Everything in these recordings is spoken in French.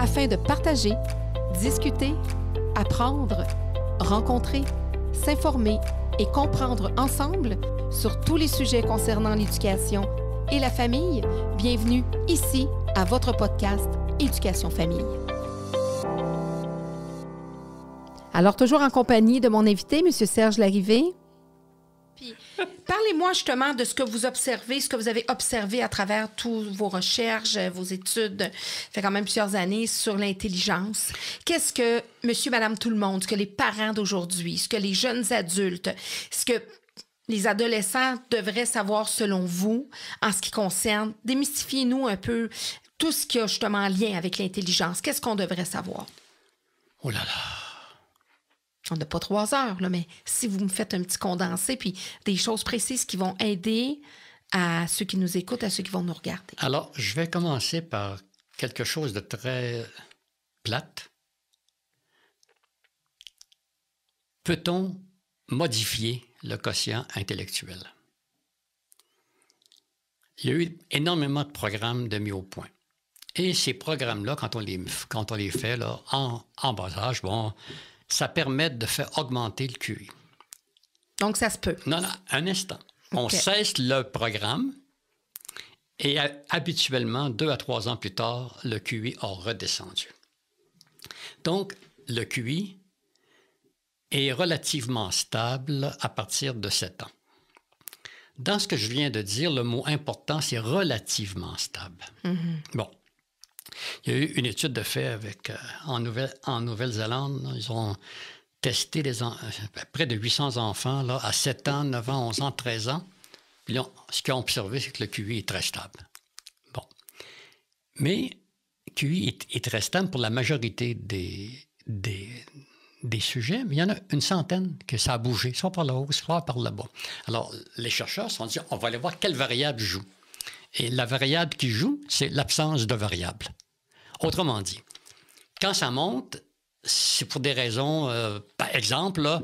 afin de partager, discuter, apprendre, rencontrer, s'informer et comprendre ensemble sur tous les sujets concernant l'éducation et la famille. Bienvenue ici à votre podcast Éducation Famille. Alors, toujours en compagnie de mon invité, M. Serge Larrivé. Puis, parlez-moi justement de ce que vous observez, ce que vous avez observé à travers toutes vos recherches, vos études, ça fait quand même plusieurs années, sur l'intelligence. Qu'est-ce que monsieur, madame, tout le monde, ce que les parents d'aujourd'hui, ce que les jeunes adultes, ce que les adolescents devraient savoir selon vous en ce qui concerne? Démystifiez-nous un peu tout ce qui a justement en lien avec l'intelligence. Qu'est-ce qu'on devrait savoir? Oh là là! On n'a pas 3 heures, là, mais si vous me faites un petit condensé, puis des choses précises qui vont aider à ceux qui nous écoutent, à ceux qui vont nous regarder. Alors, je vais commencer par quelque chose de très plate. Peut-on modifier le quotient intellectuel? Il y a eu énormément de programmes de mis au point. Et ces programmes-là, quand on les fait là, en bas âge, bon, ça permet de faire augmenter le QI. Donc, ça se peut. Non, un instant. On cesse le programme et habituellement, 2 à 3 ans plus tard, le QI a redescendu. Donc, le QI est relativement stable à partir de 7 ans. Dans ce que je viens de dire, le mot important, c'est relativement stable. Bon. Il y a eu une étude de fait en Nouvelle-Zélande. Ils ont testé près de 800 enfants là, à 7 ans, 9 ans, 11 ans, 13 ans. Puis là, ce qu'ils ont observé, c'est que le QI est très stable. Bon. Mais le QI est très stable pour la majorité des sujets, mais il y en a une centaine que ça a bougé, soit par le haut, soit par le bas. Alors, les chercheurs se sont dit, on va aller voir quelle variable joue. Et la variable qui joue, c'est l'absence de variable. Autrement dit, quand ça monte, c'est pour des raisons... par exemple, là,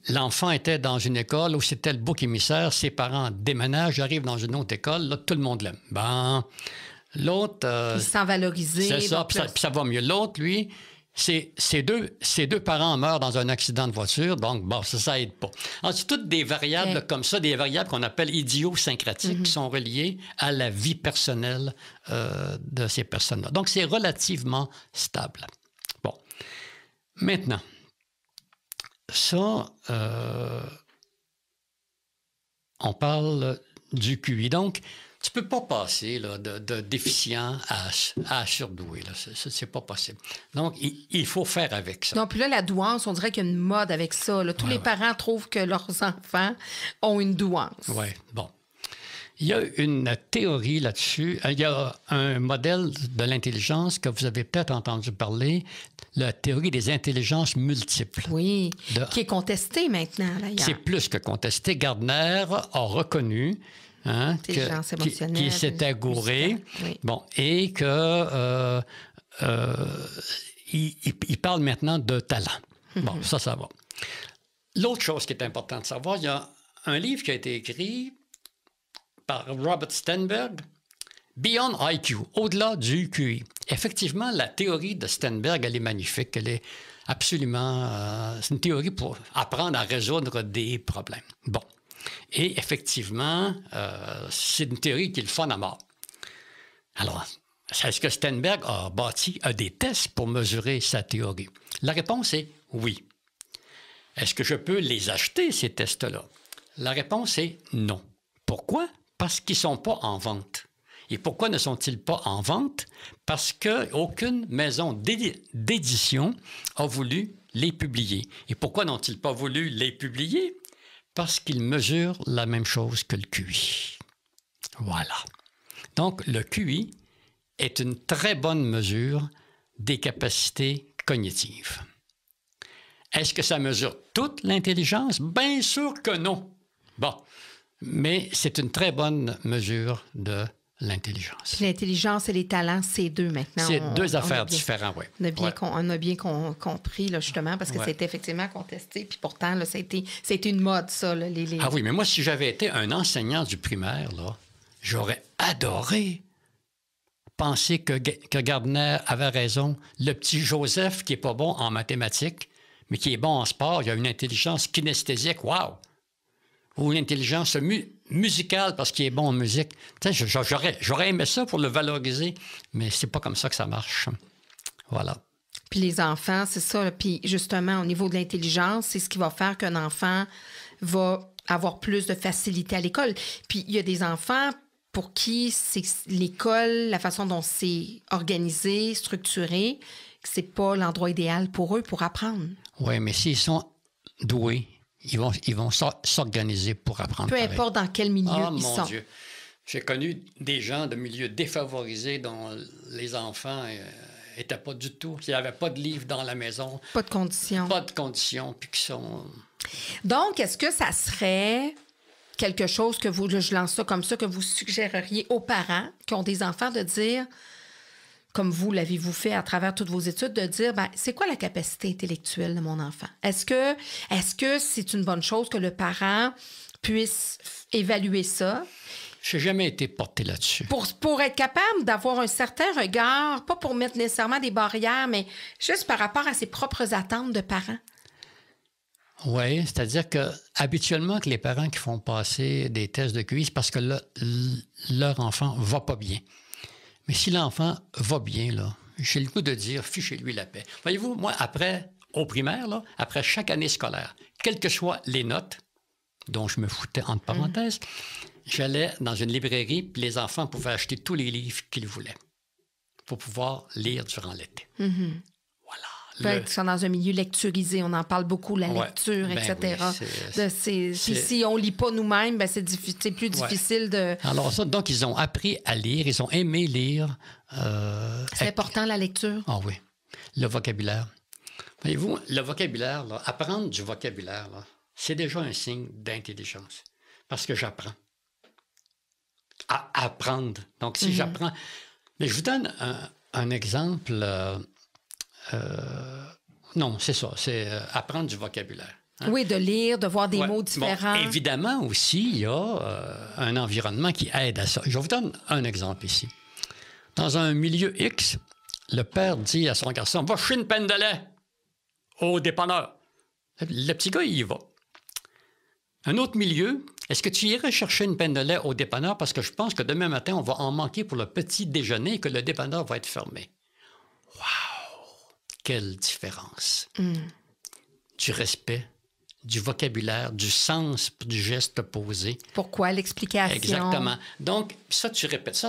l'enfant était dans une école où c'était le bouc émissaire, ses parents déménagent, arrivent dans une autre école, là, tout le monde l'aime. Ben, l'autre... il se sent valorisé. C'est ça, puis ça va mieux. L'autre, lui... Ses deux parents meurent dans un accident de voiture, donc bon, ça aide pas. Alors, c'est toutes des variables comme ça, des variables qu'on appelle idiosyncratiques, qui sont reliées à la vie personnelle de ces personnes-là. Donc, c'est relativement stable. Bon. Maintenant, ça, on parle du QI. Donc, tu ne peux pas passer là, de déficient à surdoué. Ce n'est pas possible. Donc, il faut faire avec ça. Non, puis là, la douance, on dirait qu'il y a une mode avec ça. Là. Tous les parents trouvent que leurs enfants ont une douance. Oui, bon. Il y a une théorie là-dessus. Il y a un modèle de l'intelligence que vous avez peut-être entendu parler, la théorie des intelligences multiples. Oui, qui est contestée maintenant, d'ailleurs. C'est plus que contesté. Gardner a reconnu... Intelligence émotionnelle. Qui s'était gouré. Oui. Bon, et que il parle maintenant de talent. Bon, ça va. L'autre chose qui est importante de savoir, il y a un livre qui a été écrit par Robert Sternberg, Beyond IQ, au-delà du QI. Effectivement, la théorie de Sternberg, elle est magnifique. Elle est absolument... c'est une théorie pour apprendre à résoudre des problèmes. Bon. Et effectivement, c'est une théorie qui est le fun à mort. Alors, est-ce que Sternberg a bâti des tests pour mesurer sa théorie? La réponse est oui. Est-ce que je peux les acheter, ces tests-là? La réponse est non. Pourquoi? Parce qu'ils ne sont pas en vente. Et pourquoi ne sont-ils pas en vente? Parce qu'aucune maison d'édition a voulu les publier. Et pourquoi n'ont-ils pas voulu les publier? Parce qu'ils mesurent la même chose que le QI. Voilà. Donc, le QI est une très bonne mesure des capacités cognitives. Est-ce que ça mesure toute l'intelligence? Bien sûr que non. Bon, mais c'est une très bonne mesure de l'intelligence. L'intelligence et les talents, c'est deux maintenant. C'est deux affaires différentes, oui. On a bien compris, là, justement, parce que c'était effectivement contesté. Puis pourtant, là, ça a été une mode, ça. Là, Ah oui, mais moi, si j'avais été un enseignant du primaire, là, j'aurais adoré penser que Gardner avait raison. Le petit Joseph qui n'est pas bon en mathématiques, mais qui est bon en sport, il a une intelligence kinesthésique, wow! Ou une intelligence musicale parce qu'il est bon en musique. J'aurais aimé ça pour le valoriser, mais c'est pas comme ça que ça marche. Voilà. Puis les enfants, c'est ça. Puis justement, au niveau de l'intelligence, c'est ce qui va faire qu'un enfant va avoir plus de facilité à l'école. Puis il y a des enfants pour qui c'est l'école, la façon dont c'est organisé, structuré, c'est pas l'endroit idéal pour eux pour apprendre. Oui, mais s'ils sont doués, ils vont s'organiser pour apprendre. Peu importe dans quel milieu ils sont. Mon Dieu. J'ai connu des gens de milieux défavorisés dont les enfants n'étaient pas du tout. Il n'y avait pas de livre dans la maison. Pas de conditions. Pas de conditions, puis qui sont... Donc, est-ce que ça serait quelque chose que vous, je lance ça comme ça, que vous suggéreriez aux parents qui ont des enfants de dire, comme vous l'avez-vous fait à travers toutes vos études, de dire, ben, c'est quoi la capacité intellectuelle de mon enfant? Est-ce que c'est une bonne chose que le parent puisse évaluer ça? Je n'ai jamais été porté là-dessus. Pour être capable d'avoir un certain regard, pas pour mettre nécessairement des barrières, mais juste par rapport à ses propres attentes de parents. Oui, c'est-à-dire que habituellement, que les parents qui font passer des tests de QI, c'est parce que leur enfant va pas bien. Mais si l'enfant va bien, là, j'ai le goût de dire, fichez-lui la paix. Voyez-vous, moi, au primaire, là, après chaque année scolaire, quelles que soient les notes, dont je me foutais entre parenthèses, j'allais dans une librairie, puis les enfants pouvaient acheter tous les livres qu'ils voulaient pour pouvoir lire durant l'été. Voilà. Ils sont dans un milieu lecturisé, on en parle beaucoup, la lecture, etc. Oui, puis si on ne lit pas nous-mêmes, ben c'est plus difficile de... Alors ça, donc ils ont appris à lire, ils ont aimé lire. C'est important, la lecture? Ah oui, le vocabulaire. Voyez-vous, le vocabulaire, là, apprendre du vocabulaire, là, c'est déjà un signe d'intelligence, parce que j'apprends. À apprendre. Donc, si j'apprends... Mais je vous donne un exemple... non, c'est ça, c'est apprendre du vocabulaire. Hein? Oui, de lire, de voir des mots différents. Bon, évidemment aussi, il y a un environnement qui aide à ça. Je vous donne un exemple ici. Dans un milieu X, le père dit à son garçon, « Va chercher une penne de lait au dépanneur. » Le petit gars, il y va. Un autre milieu, est-ce que tu irais chercher une penne de lait au dépanneur parce que je pense que demain matin, on va en manquer pour le petit déjeuner et que le dépanneur va être fermé. Wow! Quelle différence! Du respect, du vocabulaire, du sens du geste posé. Pourquoi? L'explication. Exactement. Donc, ça, tu répètes.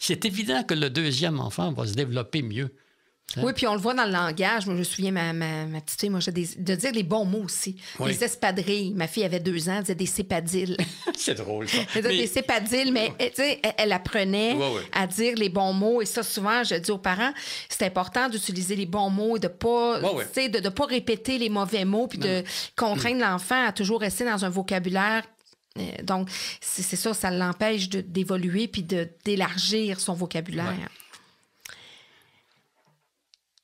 C'est évident que le deuxième enfant va se développer mieux. Oui, puis on le voit dans le langage. Moi, je me souviens, ma petite fille, moi, de dire les bons mots aussi. Oui. Les espadrilles. Ma fille avait 2 ans, elle disait des cépadiles. C'est drôle, ça. Elle disait des cépadiles, mais elle apprenait à dire les bons mots. Et ça, souvent, je dis aux parents, c'est important d'utiliser les bons mots et de pas, de pas répéter les mauvais mots, puis de contraindre l'enfant à toujours rester dans un vocabulaire. Donc, c'est ça, ça l'empêche d'évoluer puis d'élargir son vocabulaire. Ouais.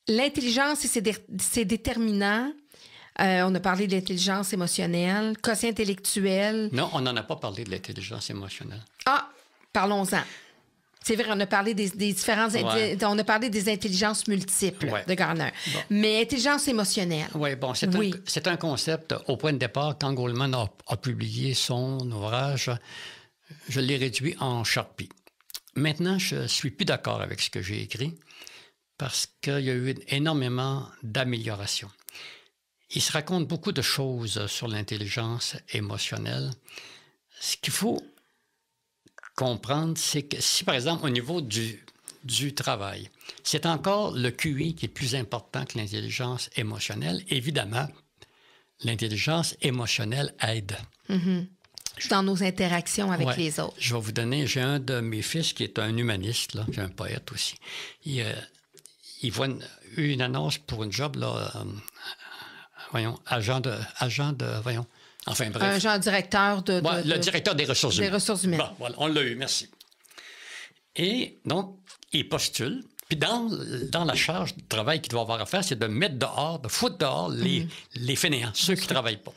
L'intelligence, c'est déterminant. On a parlé de l'intelligence émotionnelle, quotient intellectuel. Non, on n'en a pas parlé de l'intelligence émotionnelle. Ah, parlons-en. C'est vrai, on a parlé des différentes... On a parlé des intelligences multiples de Gardner. Bon. Mais intelligence émotionnelle. Oui, bon, c'est un concept. Au point de départ, quand Goleman a publié son ouvrage, je l'ai réduit en Sharpie. Maintenant, je ne suis plus d'accord avec ce que j'ai écrit, parce qu'il y a eu énormément d'améliorations. Il se raconte beaucoup de choses sur l'intelligence émotionnelle. Ce qu'il faut comprendre, c'est que si, par exemple, au niveau du travail, c'est encore le QI qui est plus important que l'intelligence émotionnelle, évidemment, l'intelligence émotionnelle aide. Dans nos interactions avec les autres. Je vais vous donner, j'ai un de mes fils qui est un humaniste, là, puis un poète aussi. Il voit une annonce pour une job, là, agent de, enfin bref. Agent directeur le directeur des ressources humaines. Des ressources humaines. Bon, voilà, on l'a eu, merci. Et donc, il postule, puis dans la charge de travail qu'il doit avoir à faire, c'est de mettre dehors, de foutre dehors les fainéants, ceux qui ne travaillent pas.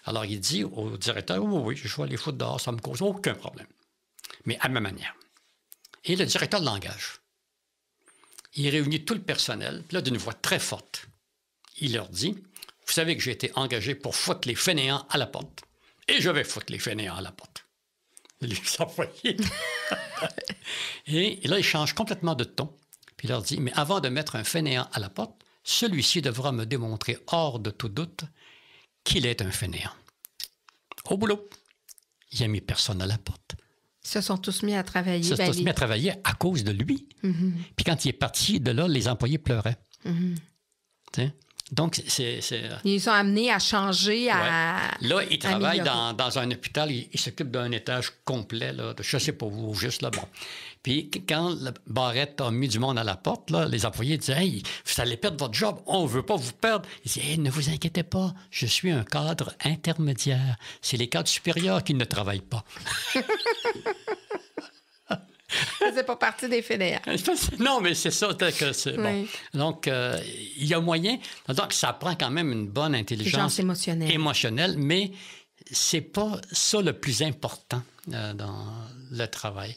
Alors, il dit au directeur, oui, je vais les foutre dehors, ça ne me cause aucun problème. Mais à ma manière. Et le directeur de langage, il réunit tout le personnel, puis là, d'une voix très forte, il leur dit, « Vous savez que j'ai été engagé pour foutre les fainéants à la porte. Et je vais foutre les fainéants à la porte. » Les employés. Et là, il change complètement de ton. Puis il leur dit, « Mais avant de mettre un fainéant à la porte, celui-ci devra me démontrer hors de tout doute qu'il est un fainéant. » Au boulot, il n'a mis personne à la porte. Ils se sont tous mis à travailler. Ils se sont tous mis à travailler à cause de lui. Puis quand il est parti de là, les employés pleuraient. Donc, ils sont amenés à changer, à... Là, il travaille dans un hôpital, il s'occupe d'un étage complet, là, de, je ne sais pas où, juste là, bon. Puis quand Barrett a mis du monde à la porte, là, les employés disaient « Hey, vous allez perdre votre job, on ne veut pas vous perdre. » Il dit hey, « Ne vous inquiétez pas, je suis un cadre intermédiaire. C'est les cadres supérieurs qui ne travaillent pas. » Ça faisait pas partie des fainéants. Non, mais c'est ça. Oui. Bon. Donc, il y a moyen. Donc, ça prend quand même une bonne intelligence émotionnelle, mais c'est pas ça le plus important dans le travail.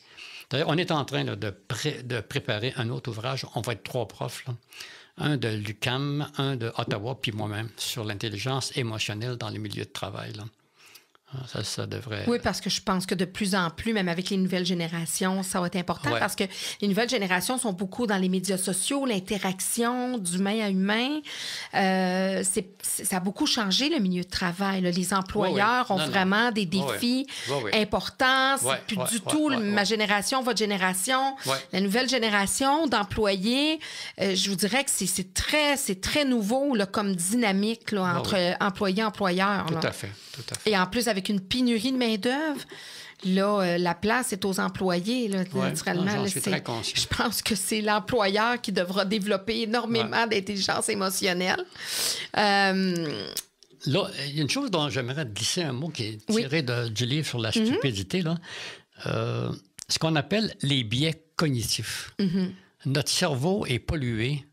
D'ailleurs, on est en train là, de préparer un autre ouvrage. On va être 3 profs, là. Un de l'UQAM, un de Ottawa, puis moi-même, sur l'intelligence émotionnelle dans les milieux de travail, là. Ça devrait... Oui, parce que je pense que de plus en plus, même avec les nouvelles générations, ça va être important parce que les nouvelles générations sont beaucoup dans les médias sociaux, l'interaction d'humain à humain. Ça a beaucoup changé, le milieu de travail. Là. Les employeurs ont vraiment des défis importants. C'est plus du tout ma génération, votre génération. La nouvelle génération d'employés, je vous dirais que c'est très nouveau là, comme dynamique là, entre employés et employeurs. Tout à fait. Et en plus, avec une pénurie de main-d'œuvre, là, la place est aux employés, là, naturellement. J'en suis très conscient. Je pense que c'est l'employeur qui devra développer énormément d'intelligence émotionnelle. Là, il y a une chose dont j'aimerais glisser un mot qui est tiré du livre sur la stupidité, là. Ce qu'on appelle les biais cognitifs. Notre cerveau est pollué.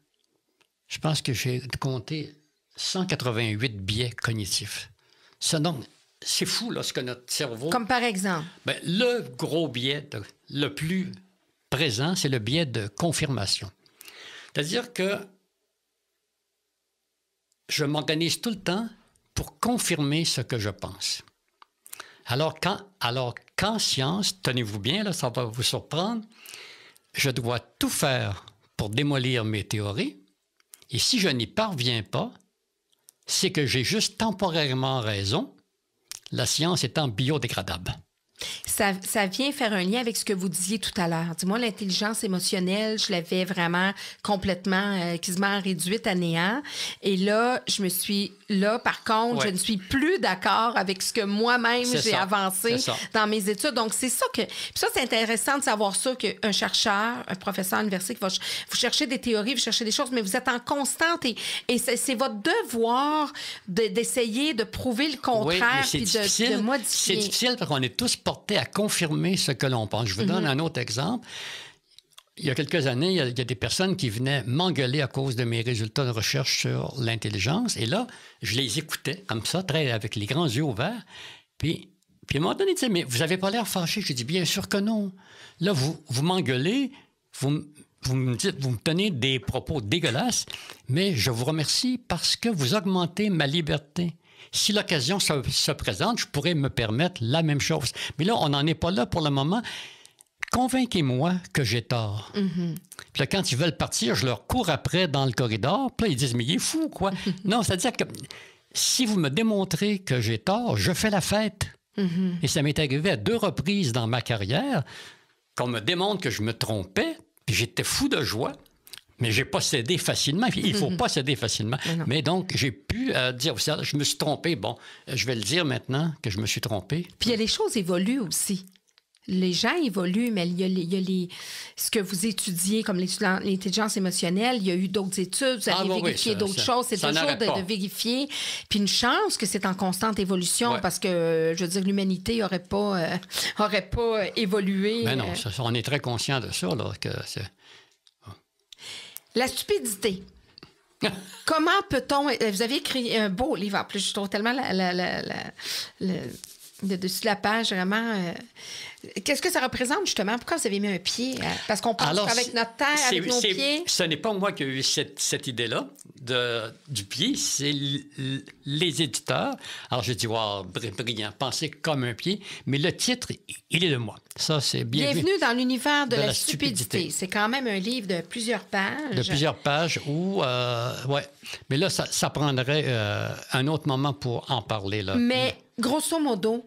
Je pense que j'ai compté 188 biais cognitifs. Ça, donc, c'est fou, là, ce que notre cerveau... Comme par exemple? Bien, le gros biais, le plus présent, c'est le biais de confirmation. C'est-à-dire que je m'organise tout le temps pour confirmer ce que je pense. Alors qu'en science, tenez-vous bien, là, ça va vous surprendre, je dois tout faire pour démolir mes théories, et si je n'y parviens pas, c'est que j'ai juste temporairement raison, la science étant biodégradable. Ça vient faire un lien avec ce que vous disiez tout à l'heure. Dis-moi, l'intelligence émotionnelle, je l'avais vraiment complètement, quasiment réduite à néant. Et là, par contre, je ne suis plus d'accord avec ce que moi-même j'ai avancé dans mes études. Donc, c'est ça que... Puis ça, c'est intéressant de savoir ça, qu'un chercheur, un professeur à l'université, qui va vous chercher des théories, vous cherchez des choses, mais vous êtes en constante et c'est votre devoir d'essayer de prouver le contraire puis de modifier. C'est difficile parce qu'on est tous portés à confirmer ce que l'on pense. Je vous donne un autre exemple. Il y a quelques années, il y a des personnes qui venaient m'engueuler à cause de mes résultats de recherche sur l'intelligence. Et là, je les écoutais comme ça, avec les grands yeux ouverts. Puis à un moment donné, ils disaient, mais vous n'avez pas l'air fâché. J'ai dit, bien sûr que non. Là, vous m'engueulez, vous me tenez des propos dégueulasses, mais je vous remercie parce que vous augmentez ma liberté. Si l'occasion se présente, je pourrais me permettre la même chose. Mais là, on n'en est pas là pour le moment. Convainquez-moi que j'ai tort. Puis là, quand ils veulent partir, je leur cours après dans le corridor. Puis là, ils disent, mais il est fou, quoi. Non, c'est-à-dire que si vous me démontrez que j'ai tort, je fais la fête. Et ça m'est arrivé à 2 reprises dans ma carrière qu'on me démontre que je me trompais, puis j'étais fou de joie. Mais j'ai pas cédé facilement. Il faut pas céder facilement. Mais donc, j'ai pu dire, je me suis trompé. Bon, je vais le dire maintenant que je me suis trompé. Puis les choses évoluent aussi. Les gens évoluent, mais il y a ce que vous étudiez comme l'intelligence émotionnelle, il y a eu d'autres études, vous avez vérifié d'autres choses. C'est toujours de vérifier. Puis une chance que c'est en constante évolution parce que, je veux dire, l'humanité n'aurait pas évolué. Mais non, on est très conscient de ça, là, que c'est... La stupidité. Comment peut-on... Vous avez écrit un beau livre, en plus, je trouve tellement Le dessus de la page, vraiment. Qu'est-ce que ça représente, justement? Pourquoi vous avez mis un pied? Parce qu'on pense qu'avec notre terre, avec nos pieds... Ce n'est pas moi qui ai eu cette idée-là du pied, c'est les éditeurs. Alors, j'ai dit, wow, brillant, penser comme un pied. Mais le titre, il est de moi. Ça, c'est Bienvenue dans l'univers de la stupidité. C'est quand même un livre de plusieurs pages. De plusieurs pages où... ouais. Mais là, ça prendrait un autre moment pour en parler, là. Mais, grosso modo...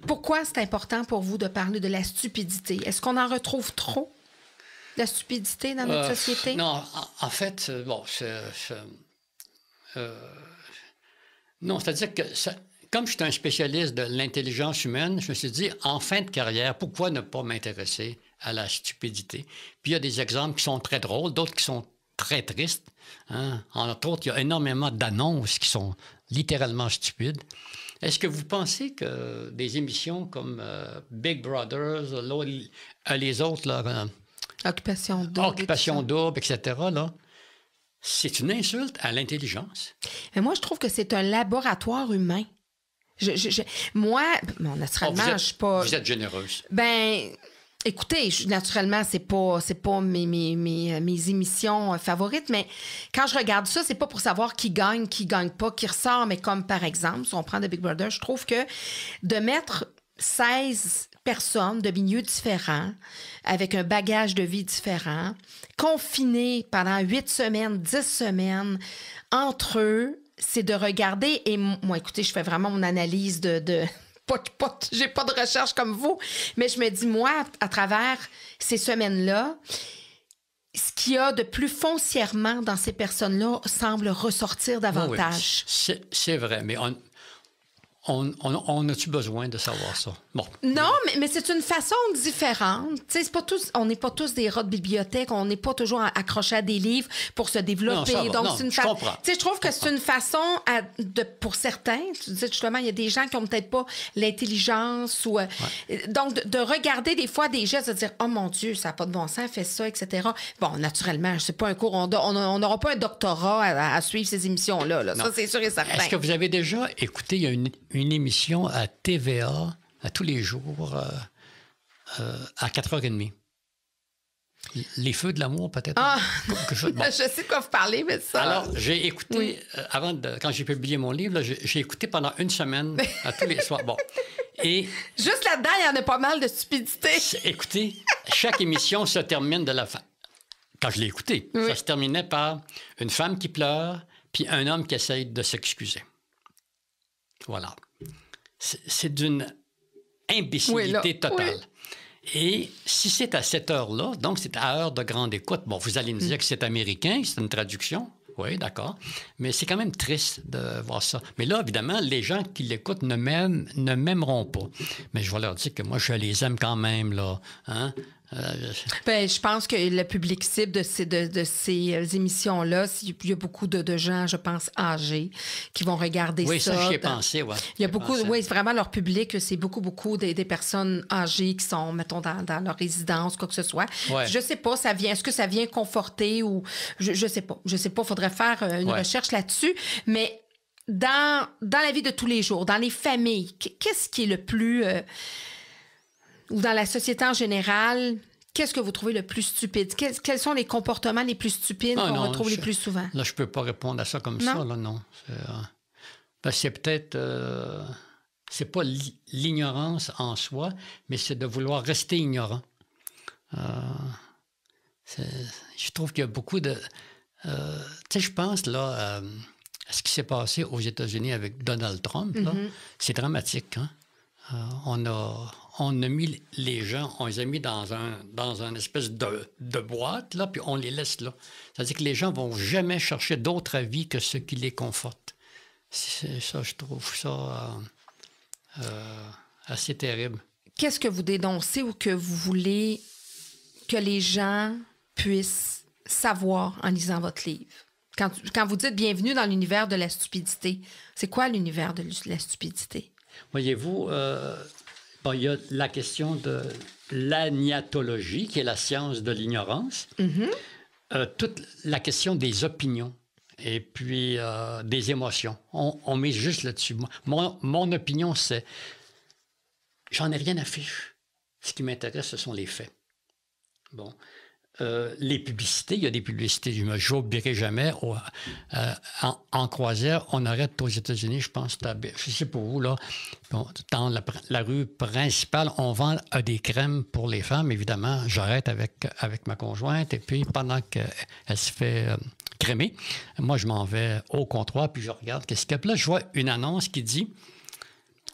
Pourquoi c'est important pour vous de parler de la stupidité? Est-ce qu'on en retrouve trop, la stupidité, dans notre société? Non, en fait, bon, non, c'est-à-dire que, comme je suis un spécialiste de l'intelligence humaine, je me suis dit, en fin de carrière, pourquoi ne pas m'intéresser à la stupidité? Puis il y a des exemples qui sont très drôles, d'autres qui sont très tristes. Hein? Entre autres, il y a énormément d'annonces qui sont littéralement stupides. Est-ce que vous pensez que des émissions comme Big Brothers, les autres, là, Occupation double, etc., là, c'est une insulte à l'intelligence? Mais moi, je trouve que c'est un laboratoire humain. Moi, bon, naturellement, je suis pas... Vous êtes généreuse. Ben... Écoutez, naturellement, c'est pas mes émissions favorites, mais quand je regarde ça, c'est pas pour savoir qui gagne pas, qui ressort, mais comme par exemple, si on prend The Big Brother, je trouve que de mettre 16 personnes de milieux différents, avec un bagage de vie différent, confinés pendant 8 semaines, 10 semaines, entre eux, c'est de regarder, et moi, écoutez, je fais vraiment mon analyse j'ai pas de recherche comme vous, mais je me dis, moi, à travers ces semaines-là, ce qu'il y a de plus foncièrement dans ces personnes-là semble ressortir davantage. Oui, c'est vrai, mais on a-tu besoin de savoir ça? Bon. Non, mais c'est une façon différente. C'est pas on n'est pas tous des rats de bibliothèque, on n'est pas toujours accrochés à des livres pour se développer. Non, donc, c'est une je comprends. Je trouve que c'est une façon, pour certains, tu disais justement, il y a des gens qui n'ont peut-être pas l'intelligence. Donc, de regarder des fois des gestes, de dire, oh mon Dieu, ça n'a pas de bon sens, fait ça, etc. Bon, naturellement, c'est pas un cours, on n'aura pas un doctorat à suivre ces émissions-là. Là. Ça, c'est sûr et certain. Est-ce que vous avez déjà écouté, il y a une émission à TVA à tous les jours à 4h30. Les feux de l'amour, peut-être. Ah, bon. Je sais de quoi vous parlez, mais ça... Alors, j'ai écouté, quand j'ai publié mon livre, là, j'ai écouté pendant une semaine, à tous les soirs. Bon. Et... Juste là-dedans, il y en a pas mal de stupidité. Écoutez, chaque émission se termine de la fin. Quand je l'ai écouté, ça se terminait par une femme qui pleure, puis un homme qui essaye de s'excuser. Voilà. C'est d'une imbécilité totale. Oui. Et si c'est à cette heure-là, donc c'est à heure de grande écoute, bon, vous allez me dire que c'est américain, c'est une traduction. Oui, d'accord. Mais c'est quand même triste de voir ça. Mais là, évidemment, les gens qui l'écoutent ne m'aimeront pas. Mais je vais leur dire que moi, je les aime quand même, là. Hein? Je pense que le public cible de ces émissions-là, il y a beaucoup de gens, je pense, âgés, qui vont regarder ça. Oui, ça, j'y ai pensé, oui. Il y a beaucoup, oui, vraiment, leur public, c'est beaucoup des personnes âgées qui sont, mettons, dans leur résidence, quoi que ce soit. Ouais. Je sais pas, est-ce que ça vient conforter ou... Je sais pas. Il faudrait faire une recherche là-dessus. Mais dans la vie de tous les jours, dans les familles, qu'est-ce qui est le plus... ou dans la société en général, qu'est-ce que vous trouvez le plus stupide? Quels sont les comportements les plus stupides qu'on retrouve les plus souvent? Là, je ne peux pas répondre à ça comme ça, là, non. C'est peut-être... c'est pas l'ignorance en soi, mais c'est de vouloir rester ignorant. Je trouve qu'il y a beaucoup de... tu sais, je pense, là, à ce qui s'est passé aux États-Unis avec Donald Trump, là, c'est dramatique, hein? On a mis les gens, on les a mis dans un espèce de boîte, là, puis on les laisse là. C'est-à-dire que les gens ne vont jamais chercher d'autres avis que ce qui les conforte. C'est ça, je trouve ça assez terrible. Qu'est-ce que vous dénoncez ou que vous voulez que les gens puissent savoir en lisant votre livre? Quand vous dites « Bienvenue dans l'univers de la stupidité », c'est quoi l'univers de la stupidité? Voyez-vous, il y a la question de l'agnatologie, qui est la science de l'ignorance, toute la question des opinions et puis des émotions. On met juste là-dessus. Mon opinion, c'est j'en ai rien à fiche. Ce qui m'intéresse, ce sont les faits. Bon. Les publicités, il y a des publicités, je ne m'oublierai jamais. En croisière, on arrête aux États-Unis, je pense, je ne sais pas où, là. Bon, dans la rue principale, on vend des crèmes pour les femmes, évidemment. J'arrête avec ma conjointe, et puis pendant qu'elle se fait crémer, moi, je m'en vais au comptoir, puis je regarde qu'est-ce qu'il y a. Puis là, je vois une annonce qui dit: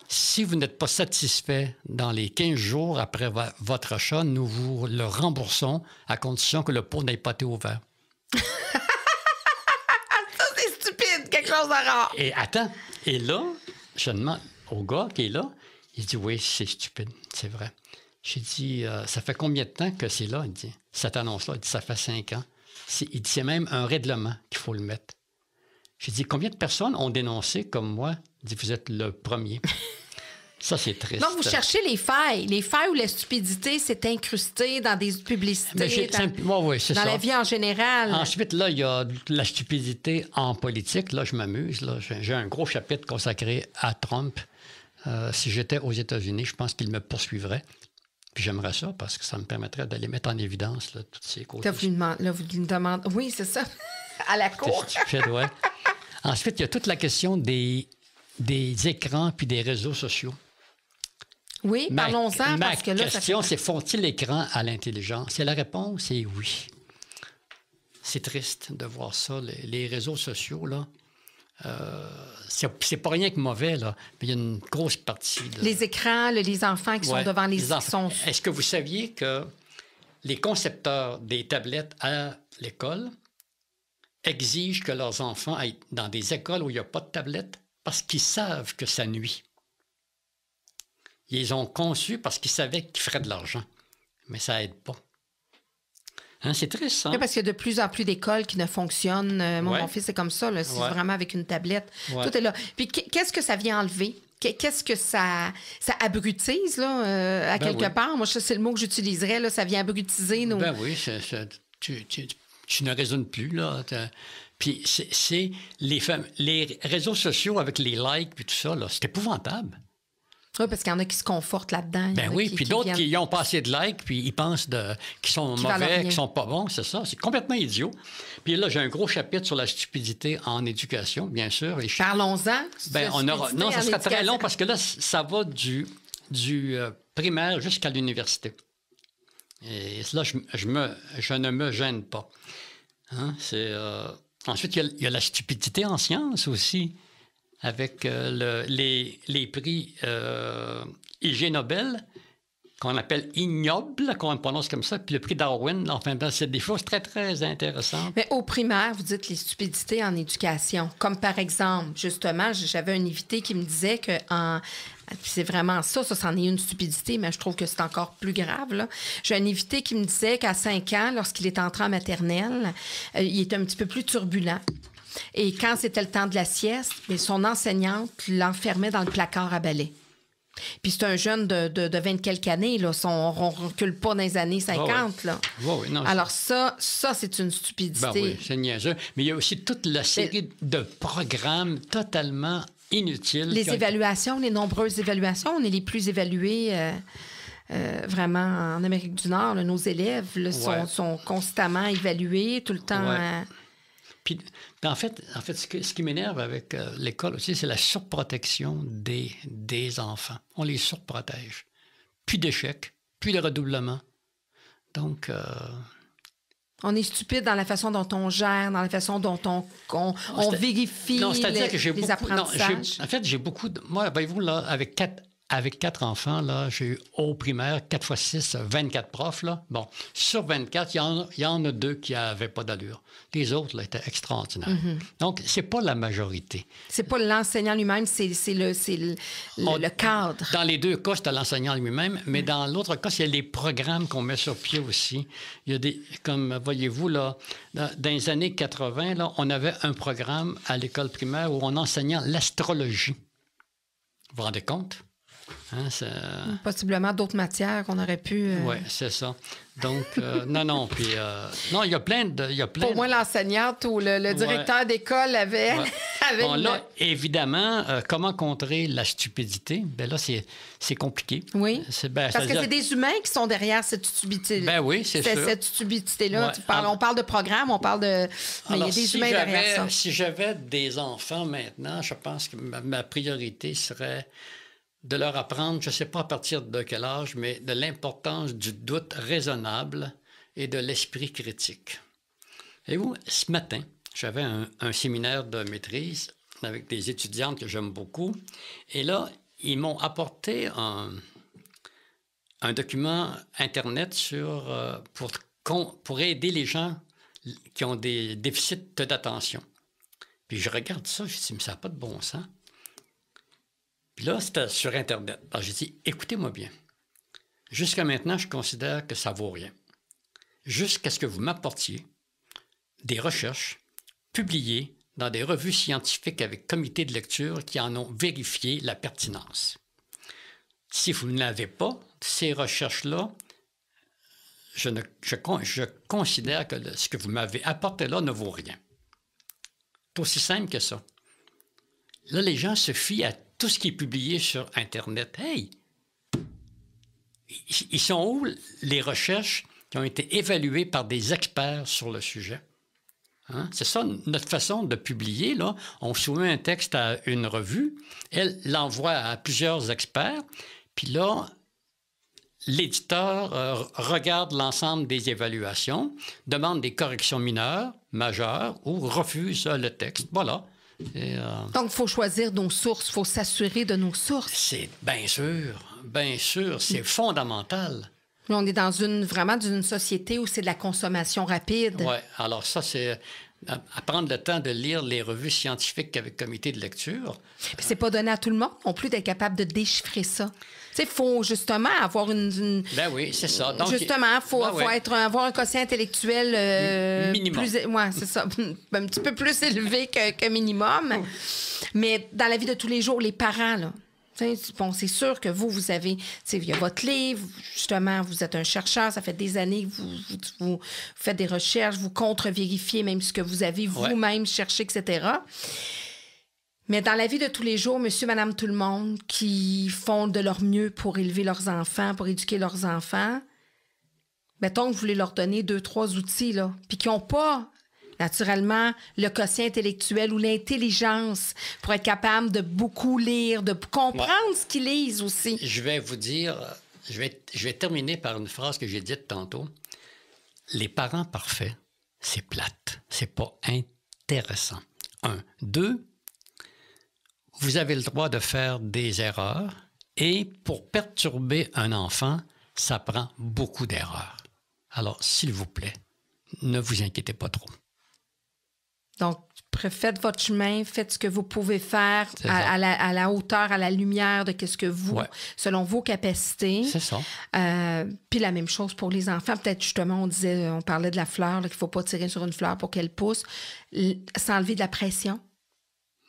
si vous n'êtes pas satisfait dans les 15 jours après votre achat, nous vous le remboursons à condition que le pot n'ait pas été ouvert. Ça, c'est stupide, quelque chose de rare. Et attends, et là, je demande au gars qui est là, il dit: oui, c'est stupide, c'est vrai. J'ai dit: ça fait combien de temps que c'est là? Il dit: cette annonce-là, il dit: ça fait 5 ans. Il dit: c'est même un règlement qu'il faut le mettre. J'ai dit: combien de personnes ont dénoncé comme moi? Il dit: vous êtes le premier. Ça, c'est triste. Donc, vous cherchez les failles. Les failles où la stupidité s'est incrustée dans des publicités, oui, c'est dans ça. la vie en général. Ensuite, là, il y a la stupidité en politique. Là, je m'amuse. Là. J'ai un gros chapitre consacré à Trump. Si j'étais aux États-Unis, je pense qu'il me poursuivrait. Puis j'aimerais ça parce que ça me permettrait d'aller mettre en évidence là, toutes ces causes. Vous lui demandez... Oui, c'est ça. À la cour. C'est stupide, oui. Ensuite, il y a toute la question des écrans puis des réseaux sociaux. Oui, parlons-en. Ma parce que là, question, c'est: font-ils l'écran à l'intelligence? Et la réponse est oui. C'est triste de voir ça. Les réseaux sociaux, là, c'est pas rien que mauvais, là, mais il y a une grosse partie. Les écrans, les enfants qui sont devant les enfants. Est-ce que vous saviez que les concepteurs des tablettes à l'école exigent que leurs enfants aillent dans des écoles où il n'y a pas de tablettes parce qu'ils savent que ça nuit? Ils les ont conçus parce qu'ils savaient qu'ils feraient de l'argent. Mais ça n'aide pas. Hein, c'est triste, ça. Oui, parce qu'il y a de plus en plus d'écoles qui ne fonctionnent. Mon fils, c'est comme ça. Là, c'est vraiment avec une tablette. Ouais. Tout est là. Puis qu'est-ce que ça vient enlever? Qu'est-ce que ça abrutise, là, à quelque part? Moi, c'est le mot que j'utiliserais. Là, ça vient abrutiser nos... Ben oui, tu ne raisonnes plus, là. Puis c'est les réseaux sociaux avec les likes et tout ça, là, c'est épouvantable. Oui, parce qu'il y en a qui se confortent là-dedans. Ben oui, puis d'autres qui ont pas assez de likes, puis ils pensent qu'ils sont mauvais, qu'ils sont pas bons, c'est ça. C'est complètement idiot. Puis là, j'ai un gros chapitre sur la stupidité en éducation, bien sûr. Parlons-en. Non, ça sera très long parce que là, ça va du primaire jusqu'à l'université. Et là, je ne me gêne pas. Hein? Ensuite, il y a la stupidité en sciences aussi, avec les prix IG Nobel, qu'on appelle ignobles, qu'on prononce comme ça, puis le prix Darwin. Enfin, c'est des choses très, très intéressantes. Mais au primaire, vous dites les stupidités en éducation. Comme par exemple, justement, j'avais un invité qui me disait que c'est vraiment ça, c'en est une stupidité, mais je trouve que c'est encore plus grave, là. J'ai un invité qui me disait qu'à 5 ans, lorsqu'il est entré en maternelle, il était un petit peu plus turbulent. Et quand c'était le temps de la sieste, son enseignante l'enfermait dans le placard à balai. Puis c'est un jeune de 20 quelques années, là. On ne recule pas dans les années 50, là. Oui, non, alors ça, c'est une stupidité. Ben oui, c'est niaiseux. Mais il y a aussi toute la série de programmes totalement inutiles. Les évaluations, les nombreuses évaluations, on est les plus évalués... vraiment, en Amérique du Nord, là, nos élèves là, sont constamment évalués, tout le temps... Puis, en fait, ce qui m'énerve avec l'école aussi, c'est la surprotection des enfants. On les surprotège. Puis d'échecs, puis de redoublement. Donc... On est stupide dans la façon dont on gère, dans la façon dont on vérifie les apprentissages. En fait, j'ai beaucoup... Moi, voyez-vous, là, avec 4 enfants, là, j'ai eu au primaire, 4 x 6, 24 profs. Là. Bon, sur 24, il y en a 2 qui n'avaient pas d'allure. Les autres là, étaient extraordinaires. Mm-hmm. Donc, c'est pas la majorité. C'est pas l'enseignant lui-même, c'est le cadre. Dans les 2 cas, c'est l'enseignant lui-même, mais dans l'autre cas, il y a les programmes qu'on met sur pied aussi. Il y a comme voyez-vous, là, dans les années 80, là, on avait un programme à l'école primaire où on enseignait l'astrologie. Vous vous rendez compte? Hein, possiblement d'autres matières qu'on aurait pu... Oui, c'est ça. Donc, non, puis... non, il y a plein Pour moi, l'enseignante ou le directeur d'école avait Bon, là, évidemment, comment contrer la stupidité? Bien là, c'est compliqué. Oui, parce que c'est des humains qui sont derrière cette stupidité. Ben oui, c'est sûr. Cette stupidité-là. Ouais. On parle de programme, on parle de... Mais il y a des humains derrière ça. Si j'avais des enfants maintenant, je pense que ma priorité serait de leur apprendre, je ne sais pas à partir de quel âge, mais de l'importance du doute raisonnable et de l'esprit critique. Et vous, ce matin, j'avais un séminaire de maîtrise avec des étudiantes que j'aime beaucoup. Et là, ils m'ont apporté un document Internet pour aider les gens qui ont des déficits d'attention. Puis je regarde ça, je dis, mais ça n'a pas de bon sens. Puis là, c'était sur Internet. Alors, j'ai dit, écoutez-moi bien. Jusqu'à maintenant, je considère que ça ne vaut rien. Jusqu'à ce que vous m'apportiez des recherches publiées dans des revues scientifiques avec comité de lecture qui en ont vérifié la pertinence. Si vous n'avez pas ces recherches-là, je considère que ce que vous m'avez apporté là ne vaut rien. C'est aussi simple que ça. Là, les gens se fient à tout ce qui est publié sur Internet. Hey! Ils sont où les recherches qui ont été évaluées par des experts sur le sujet? Hein? C'est ça notre façon de publier. Là. On soumet un texte à une revue, elle l'envoie à plusieurs experts, puis là, l'éditeur regarde l'ensemble des évaluations, demande des corrections mineures, majeures ou refuse le texte. Voilà. Donc, il faut choisir nos sources, il faut s'assurer de nos sources. C'est bien sûr, c'est fondamental. On est vraiment dans une société où c'est de la consommation rapide. Oui, alors ça, c'est à prendre le temps de lire les revues scientifiques avec comité de lecture. Puis c'est pas donné à tout le monde non plus d'être capable de déchiffrer ça. Tu sais, il faut justement avoir une... Ben oui, c'est ça. Donc, justement, il faut avoir un quotient intellectuel... minimum. Oui, c'est ça. Un petit peu plus élevé que minimum. Mais dans la vie de tous les jours, les parents, là, bon, c'est sûr que vous avez... Il y a votre livre, justement, vous êtes un chercheur, ça fait des années que vous faites des recherches, vous contre-vérifiez même ce que vous avez vous-même cherché, etc. Mais dans la vie de tous les jours, monsieur, madame, tout le monde, qui font de leur mieux pour élever leurs enfants, pour éduquer leurs enfants, mettons que vous voulez leur donner 2-3 outils, là, puis qui n'ont pas... naturellement, le quotient intellectuel ou l'intelligence pour être capable de beaucoup lire, de comprendre ce qu'ils lisent aussi. Je vais vous dire, je vais terminer par une phrase que j'ai dite tantôt. Les parents parfaits, c'est plate. C'est pas intéressant. 1. 2, vous avez le droit de faire des erreurs et pour perturber un enfant, ça prend beaucoup d'erreurs. Alors, s'il vous plaît, ne vous inquiétez pas trop. Donc, faites votre chemin, faites ce que vous pouvez faire à la hauteur, à la lumière de ce que vous, selon vos capacités. C'est ça. Puis la même chose pour les enfants. Peut-être justement, on parlait de la fleur, là, qu'il ne faut pas tirer sur une fleur pour qu'elle pousse. S'enlever de la pression.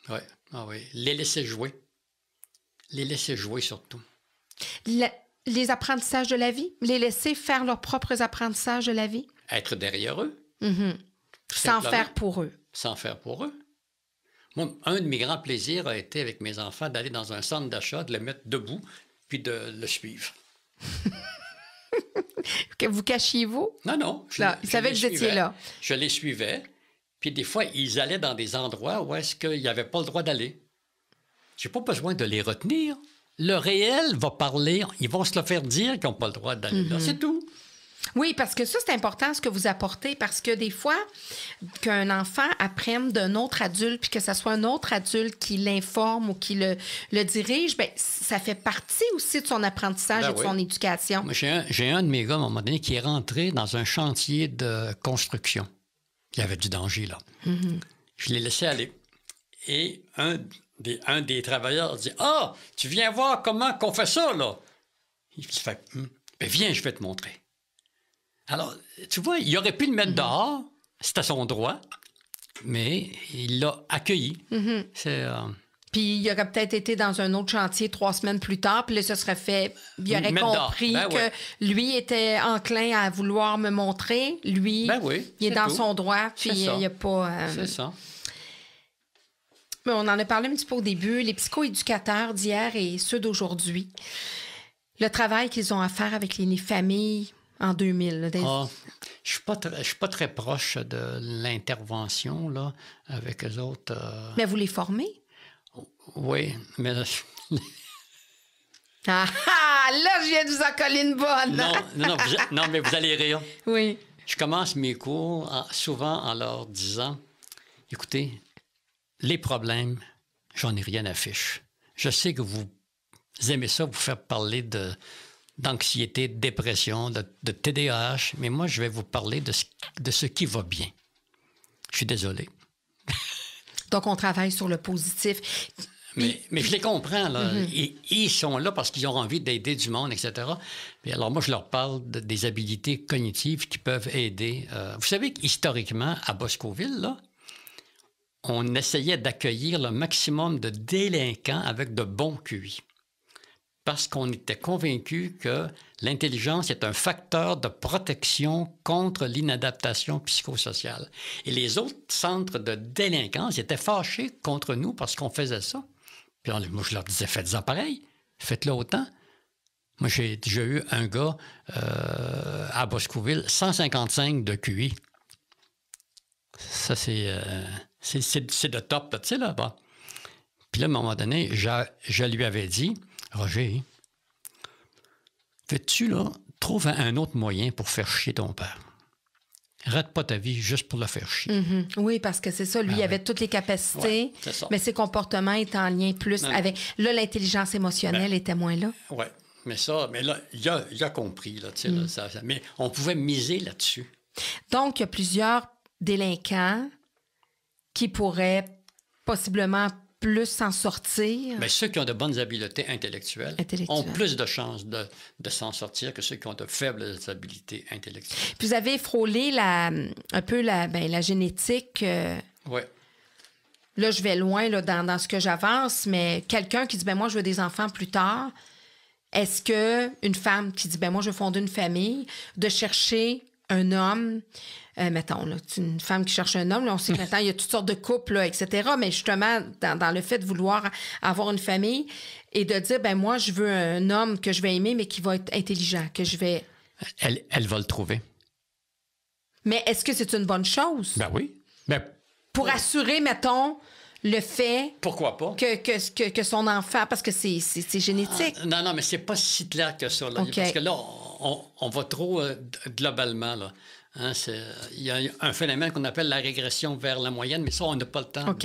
Oui. Ah oui. Les laisser jouer. Les laisser jouer surtout. Les apprentissages de la vie. Les laisser faire leurs propres apprentissages de la vie. Être derrière eux. Mm-hmm. Sans faire pour eux. Sans faire pour eux. Moi, un de mes grands plaisirs a été avec mes enfants d'aller dans un centre d'achat, de les mettre debout, puis de le suivre. Que vous cachiez-vous? Non. Ils savaient que vous étiez là. Je les suivais, puis des fois, ils allaient dans des endroits où est-ce qu'ils n'avaient pas le droit d'aller. Je n'ai pas besoin de les retenir. Le réel va parler, ils vont se le faire dire qu'ils n'ont pas le droit d'aller là. C'est tout. Oui, parce que ça, c'est important ce que vous apportez, parce que des fois, qu'un enfant apprenne d'un autre adulte, puis que ce soit un autre adulte qui l'informe ou qui le dirige, bien, ça fait partie aussi de son apprentissage et de son éducation. Moi, j'ai un de mes gars, à un moment donné, qui est rentré dans un chantier de construction. Il y avait du danger, là. Mm-hmm. Je l'ai laissé aller. Et un des travailleurs dit « Ah, tu viens voir comment qu'on fait ça, là? » Il fait « Ben, viens, je vais te montrer. » Alors, tu vois, il aurait pu le mettre dehors, c'était son droit, mais il l'a accueilli. Mm-hmm. Puis il aurait peut-être été dans un autre chantier 3 semaines plus tard, puis là, ça serait fait... Il aurait compris que lui était enclin à vouloir me montrer. Lui, il est dans son droit, puis il n'y a pas... C'est ça. Mais on en a parlé un petit peu au début, les psychoéducateurs d'hier et ceux d'aujourd'hui, le travail qu'ils ont à faire avec les familles en 2000. Là, je ne suis pas très proche de l'intervention là, avec eux autres. Mais vous les formez? Oui, mais... Là, je viens de vous en coller une bonne. Non, mais vous allez rire. Oui. Je commence mes cours souvent en leur disant, écoutez, les problèmes, j'en ai rien à fiche. Je sais que vous aimez ça, vous faire parler d'anxiété, de dépression, de TDAH, mais moi, je vais vous parler de ce qui va bien. Je suis désolé. Donc, on travaille sur le positif. Mais je les comprends, là. Ils sont là parce qu'ils ont envie d'aider du monde, etc. Puis alors, moi, je leur parle des habiletés cognitives qui peuvent aider. Vous savez qu'historiquement, à Boscoville, là, on essayait d'accueillir le maximum de délinquants avec de bons QI. Parce qu'on était convaincus que l'intelligence est un facteur de protection contre l'inadaptation psychosociale. Et les autres centres de délinquance étaient fâchés contre nous parce qu'on faisait ça. Puis moi, je leur disais, faites-en pareil, faites-le autant. Moi, j'ai déjà eu un gars à Boscoville, 155 de QI. Ça, c'est de top, là, tu sais, là. Bon. Puis là, à un moment donné, je lui avais dit, Roger, veux-tu, là, trouve un autre moyen pour faire chier ton père. Rate pas ta vie juste pour le faire chier. Oui, parce que c'est ça. Lui, il avait toutes les capacités, mais ses comportements étaient en lien plus avec... Là, l'intelligence émotionnelle était moins là. Oui, mais là, il a compris, là, tu sais, là, mais on pouvait miser là-dessus. Donc, il y a plusieurs délinquants qui pourraient possiblement plus s'en sortir. Mais ceux qui ont de bonnes habiletés intellectuelles ont plus de chances de s'en sortir que ceux qui ont de faibles habiletés intellectuelles. Puis vous avez frôlé un peu la génétique. Oui. Là, je vais loin là, dans ce que j'avance, mais quelqu'un qui dit, moi, je veux des enfants plus tard, est-ce qu'une femme qui dit, moi, je veux fonder une famille, de chercher un homme... mettons, là, une femme qui cherche un homme, là, on sait que maintenant, il y a toutes sortes de couples, là, etc. Mais justement, dans le fait de vouloir avoir une famille et de dire, moi, je veux un homme que je vais aimer, mais qui va être intelligent, que je vais... Elle va le trouver. Mais est-ce que c'est une bonne chose? Ben oui. Pour assurer, mettons, le fait... Pourquoi pas? Que son enfant... Parce que c'est génétique. Non, mais c'est pas si clair que ça. Là, okay. Parce que là, on va trop globalement, là. Hein, il y a un phénomène qu'on appelle la régression vers la moyenne, mais ça, on n'a pas le temps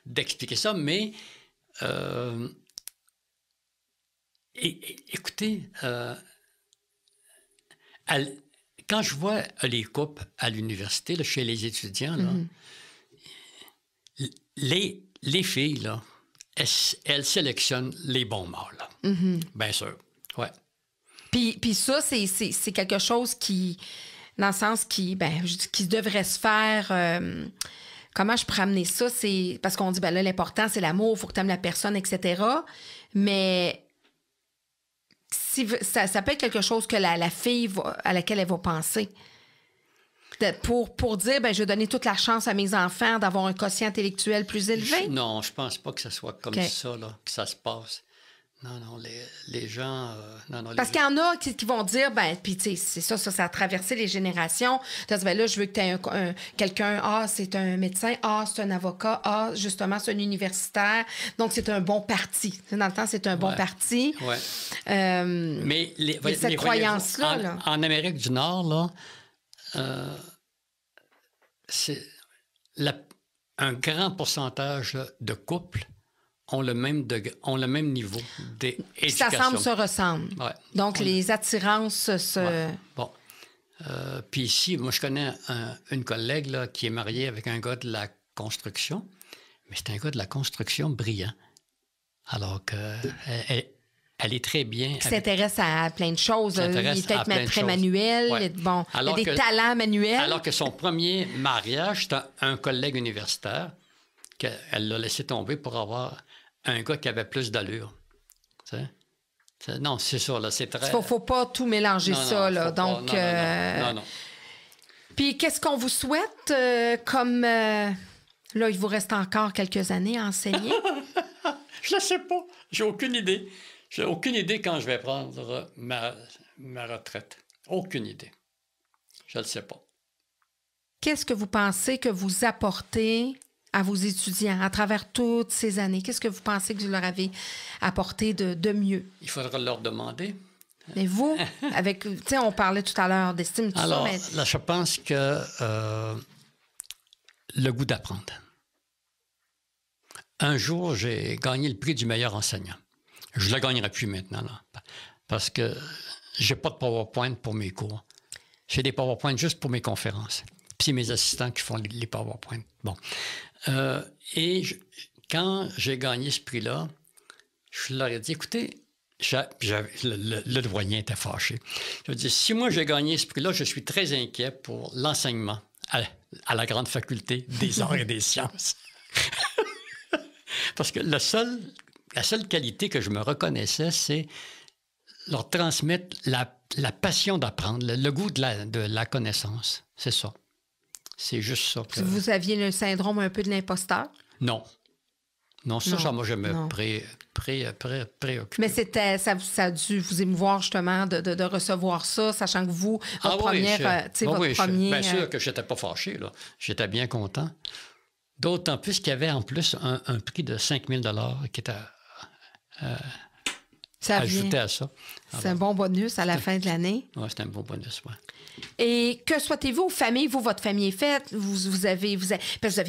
d'expliquer ça. Mais écoutez, quand je vois les couples à l'université, là, chez les étudiants, là, les filles, là, elles sélectionnent les bons mâles. Bien sûr, ouais. Puis ça, c'est quelque chose qui... Dans le sens qui devrait se faire... comment je pourrais amener ça? C'est parce qu'on dit, là, l'important, c'est l'amour, il faut que tu aimes la personne, etc. Mais ça peut être quelque chose que la fille à laquelle elle va penser. Pour dire, je vais donner toute la chance à mes enfants d'avoir un quotient intellectuel plus élevé. Non, je pense pas que ce soit comme ça, là, que ça se passe. Non, les gens... Parce qu'il y en a qui vont dire, puis tu sais, c'est ça a traversé les générations. Tu dis, là, je veux que tu aies quelqu'un, c'est un médecin, c'est un avocat, justement, c'est un universitaire. Donc, c'est un bon parti. Dans le temps, c'est un bon parti. Oui. Mais cette croyance-là, là. En Amérique du Nord, là, c'est un grand pourcentage de couples ont le même niveau d'éducation. Ça se ressemble. Ouais. Donc, les attirances se... Ouais. Bon. Puis ici, moi, je connais une collègue là, qui est mariée avec un gars de la construction, mais c'est un gars de la construction brillant. Alors qu'elle est très bien... Qui s'intéresse à plein de choses. Il est peut-être très manuel. Ouais. Il y a des talents manuels. Alors que son premier mariage, c'était un collègue universitaire qu'elle l'a laissé tomber pour avoir un gars qui avait plus d'allure. Non, c'est ça, là, c'est très... Il ne faut pas tout mélanger ça, là. Donc, non. Puis, qu'est-ce qu'on vous souhaite comme Là, il vous reste encore quelques années à enseigner. Je ne sais pas. J'ai aucune idée. J'ai aucune idée quand je vais prendre ma retraite. Aucune idée. Je ne le sais pas. Qu'est-ce que vous pensez que vous apportez à vos étudiants à travers toutes ces années? Qu'est-ce que vous pensez que vous leur avez apporté de mieux? Il faudra leur demander. Mais vous, avec, tu sais, on parlait tout à l'heure d'estime, tout Alors, ça, mais... là, je pense que le goût d'apprendre. Un jour, j'ai gagné le prix du meilleur enseignant. Je ne le gagnerai plus maintenant, là, parce que j'ai pas de PowerPoint pour mes cours. J'ai des PowerPoint juste pour mes conférences. Puis c'est mes assistants qui font les PowerPoint. Bon. Quand j'ai gagné ce prix-là, je leur ai dit, écoutez, le doyen était fâché. Je lui ai dit, si moi j'ai gagné ce prix-là, je suis très inquiet pour l'enseignement à la grande faculté des arts et des sciences. Parce que la seule qualité que je me reconnaissais, c'est leur transmettre la passion d'apprendre, le goût de la connaissance. C'est ça. C'est juste ça. Vous aviez le syndrome un peu de l'imposteur? Non. Non, ça, moi, je me préoccupe. Mais ça a dû vous émouvoir, justement, de recevoir ça, sachant que vous, votre première... Bien sûr que je n'étais pas fâché, là. J'étais bien content. D'autant plus qu'il y avait en plus un prix de 5 000 qui était ajouté à ça. C'est un bon bonus à la fin de l'année. Oui, c'est un bon bonus, oui. Et que souhaitez-vous aux familles? Vous, votre famille est faite. Vous avez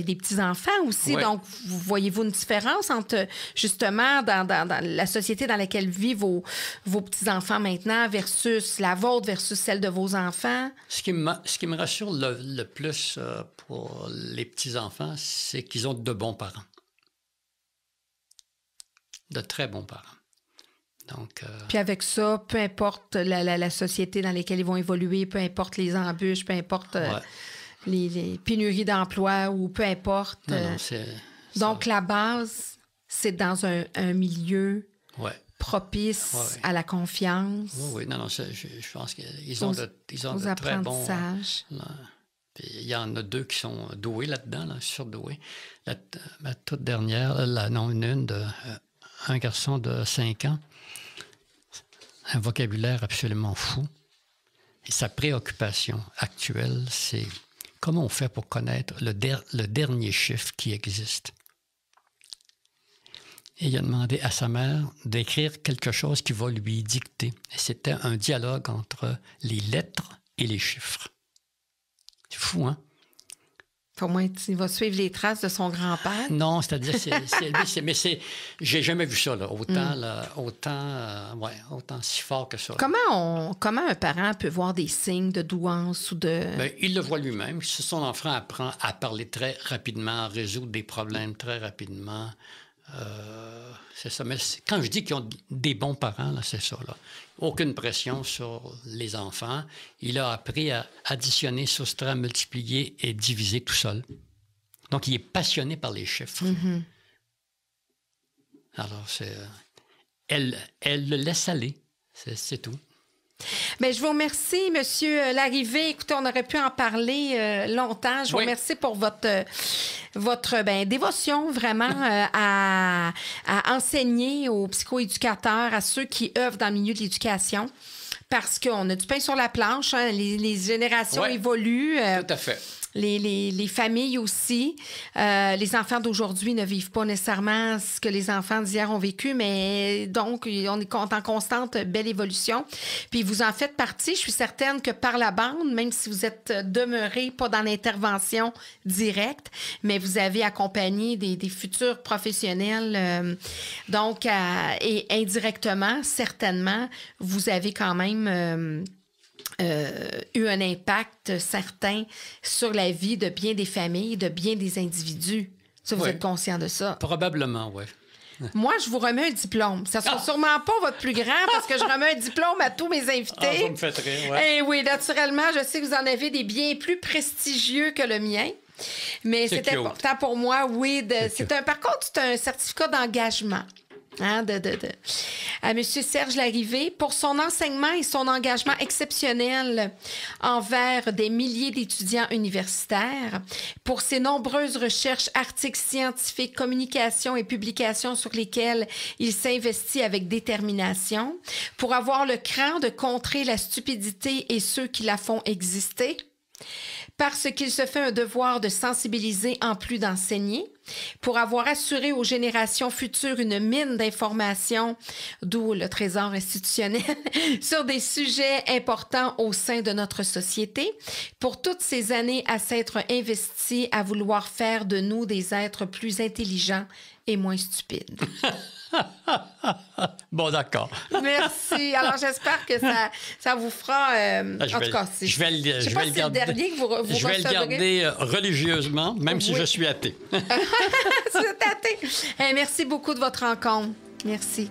des petits-enfants aussi. Oui. Donc, voyez-vous une différence entre, justement, dans la société dans laquelle vivent vos petits-enfants maintenant versus la vôtre, versus celle de vos enfants? Ce qui me rassure le plus pour les petits-enfants, c'est qu'ils ont de bons parents. De très bons parents. Donc, Puis avec ça, peu importe la société dans laquelle ils vont évoluer, peu importe les embûches, peu importe les pénuries d'emploi ou peu importe. Donc, la base, c'est dans un milieu propice à la confiance. Oui, non, je pense qu'ils ont de très bons... Puis il y en a 2 qui sont doués là-dedans, là, surdoués. Ma toute dernière, un garçon de 5 ans, un vocabulaire absolument fou. Et sa préoccupation actuelle, c'est comment on fait pour connaître le dernier chiffre qui existe. Et il a demandé à sa mère d'écrire quelque chose qui va lui dicter. Et c'était un dialogue entre les lettres et les chiffres. C'est fou, hein? Pour moi, il va suivre les traces de son grand-père. Non, c'est-à-dire, mais j'ai jamais vu ça, là, autant si fort que ça. Comment un parent peut voir des signes de douance ou de... Bien, il le voit lui-même. Si son enfant apprend à parler très rapidement, à résoudre des problèmes très rapidement, c'est ça. Mais quand je dis qu'ils ont des bons parents, là, c'est ça, là. Aucune pression sur les enfants. Il a appris à additionner, soustraire, multiplier et diviser tout seul. Donc, il est passionné par les chiffres. Mm-hmm. Alors, elle le laisse aller. C'est tout. Bien, je vous remercie, M. Larrivée. Écoutez, on aurait pu en parler longtemps. Je vous remercie pour votre dévotion vraiment à enseigner aux psychoéducateurs, à ceux qui œuvrent dans le milieu de l'éducation, parce qu'on a du pain sur la planche. Hein, les générations évoluent. Tout à fait. Les familles aussi. Les enfants d'aujourd'hui ne vivent pas nécessairement ce que les enfants d'hier ont vécu, mais donc, on est en constante belle évolution. Puis vous en faites partie. Je suis certaine que par la bande, même si vous êtes demeuré pas dans l'intervention directe, mais vous avez accompagné des futurs professionnels. Donc, et indirectement, certainement, vous avez quand même... eu un impact certain sur la vie de bien des familles, de bien des individus. Ça, vous êtes conscient de ça? Probablement, oui. Moi, je vous remets un diplôme. Ça ne sera sûrement pas votre plus grand parce que je remets un diplôme à tous mes invités. Vous me faites rire, Et oui, naturellement, je sais que vous en avez des bien plus prestigieux que le mien. Mais c'est important pour moi, oui. Par contre, c'est un certificat d'engagement. Hein, à Monsieur Serge Larrivé pour son enseignement et son engagement exceptionnel envers des milliers d'étudiants universitaires, pour ses nombreuses recherches, articles scientifiques, communications et publications sur lesquelles il s'investit avec détermination, pour avoir le cran de contrer la stupidité et ceux qui la font exister, parce qu'il se fait un devoir de sensibiliser en plus d'enseigner, pour avoir assuré aux générations futures une mine d'informations, d'où le trésor institutionnel, sur des sujets importants au sein de notre société, pour toutes ces années à s'être investi à vouloir faire de nous des êtres plus intelligents et moins stupides. Bon, d'accord. Merci. Alors, j'espère que ça vous fera... en tout cas, je vais le garder. Le dernier que vous je vais le garder religieusement, même si je suis athée. C'est athée. Hey, merci beaucoup de votre rencontre. Merci.